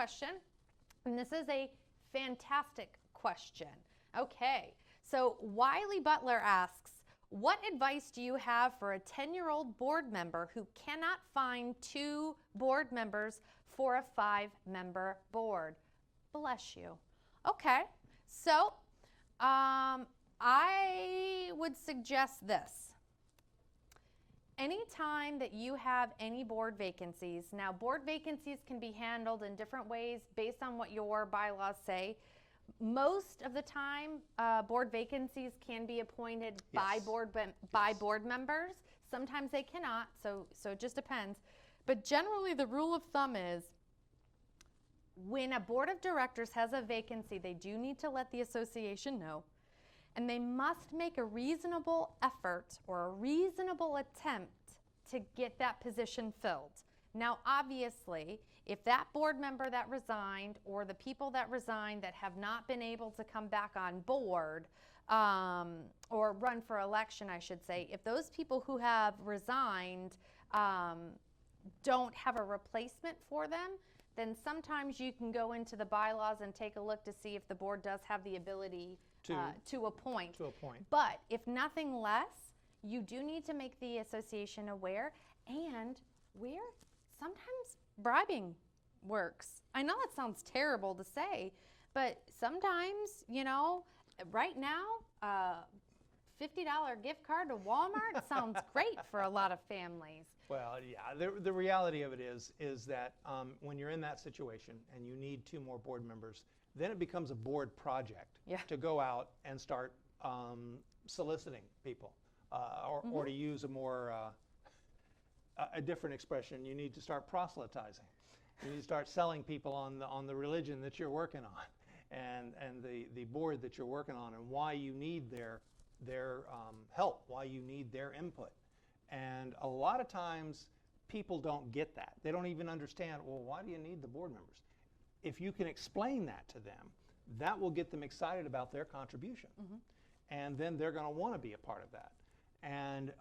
question, and this is a fantastic question. Okay, so Wiley Butler asks, what advice do you have for a 10-year-old board member who cannot find 2 board members for a 5-member board? Bless you. Okay, so I would suggest this. Anytime that you have any board vacancies, now board vacancies can be handled in different ways based on what your bylaws say. Most of the time, board vacancies can be appointed by board members. Sometimes they cannot, so it just depends. But generally, the rule of thumb is when a board of directors has a vacancy, they do need to let the association know, and they must make a reasonable effort or a reasonable attempt to get that position filled. Now, obviously, if that board member that resigned or the people that resigned that have not been able to come back on board or run for election, I should say, if those people who have resigned don't have a replacement for them, then sometimes you can go into the bylaws and take a look to see if the board does have the ability to appoint. But if nothing less, you do need to make the association aware, and where sometimes bribing works. I know that sounds terrible to say, but sometimes, you know, right now, $50 gift card to Walmart sounds great for a lot of families. Well, yeah, the reality of it is that when you're in that situation and you need 2 more board members, then it becomes a board project to go out and start soliciting people, or to use a more a different expression, you need to start proselytizing. You need to start selling people on the religion that you're working on, and the board that you're working on, and why you need their help, why you need their input. And a lot of times people don't get that. They don't even understand, well, why do you need the board members? If you can explain that to them, that will get them excited about their contribution. And then they're going to want to be a part of that. And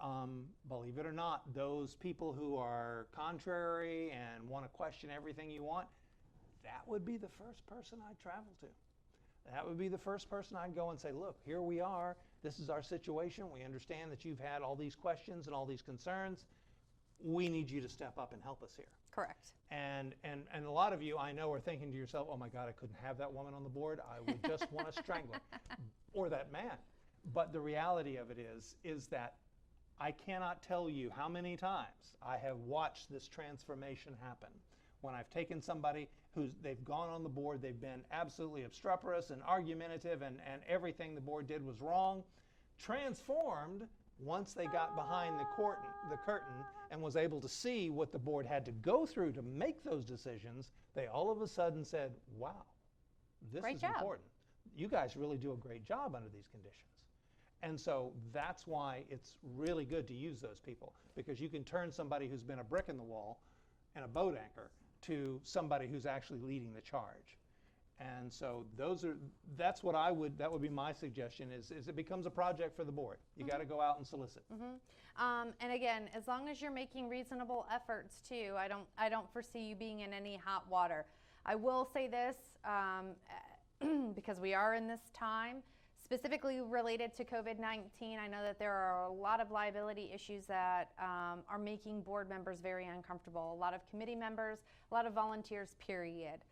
believe it or not, those people who are contrary and want to question everything you want, that would be the first person I'd travel to. That would be the first person I'd go and say, look, here we are. This is our situation. We understand that you've had all these questions and all these concerns. We need you to step up and help us here. Correct. And a lot of you, I know, are thinking to yourself, oh my God, I couldn't have that woman on the board. I would just want to strangle her, or that man. But the reality of it is that I cannot tell you how many times I have watched this transformation happen. When I've taken somebody they've gone on the board, they've been absolutely obstreperous and argumentative, and everything the board did was wrong, transformed once they got behind the curtain and was able to see what the board had to go through to make those decisions. They all of a sudden said, wow, this is important. You guys really do a great job under these conditions. And so that's why it's really good to use those people, because you can turn somebody who's been a brick in the wall and a boat anchor to somebody who's actually leading the charge. And so that's what that would be my suggestion is it becomes a project for the board. You got to go out and solicit. And again, as long as you're making reasonable efforts too, I don't foresee you being in any hot water. I will say this, because we are in this time, specifically related to COVID-19, I know that there are a lot of liability issues that are making board members very uncomfortable. A lot of committee members, a lot of volunteers, period.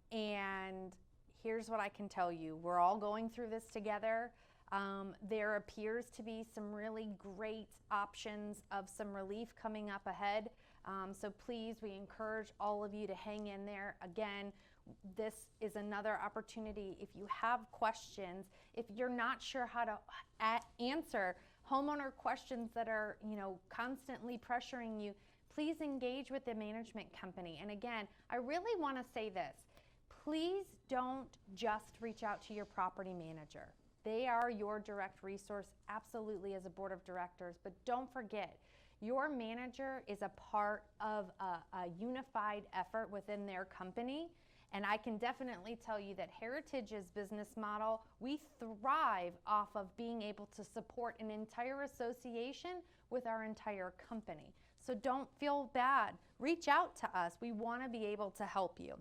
And here's what I can tell you. We're all going through this together. There appears to be some really great options of some relief coming up ahead. So please, we encourage all of you to hang in there. Again, this is another opportunity. If you have questions, if you're not sure how to answer homeowner questions that are, constantly pressuring you, please engage with the management company. And again, I really want to say this. Please don't just reach out to your property manager. They are your direct resource, absolutely, as a board of directors. But don't forget, your manager is a part of a unified effort within their company. And I can definitely tell you that Heritage's business model, we thrive off of being able to support an entire association with our entire company. So don't feel bad. Reach out to us. We want to be able to help you.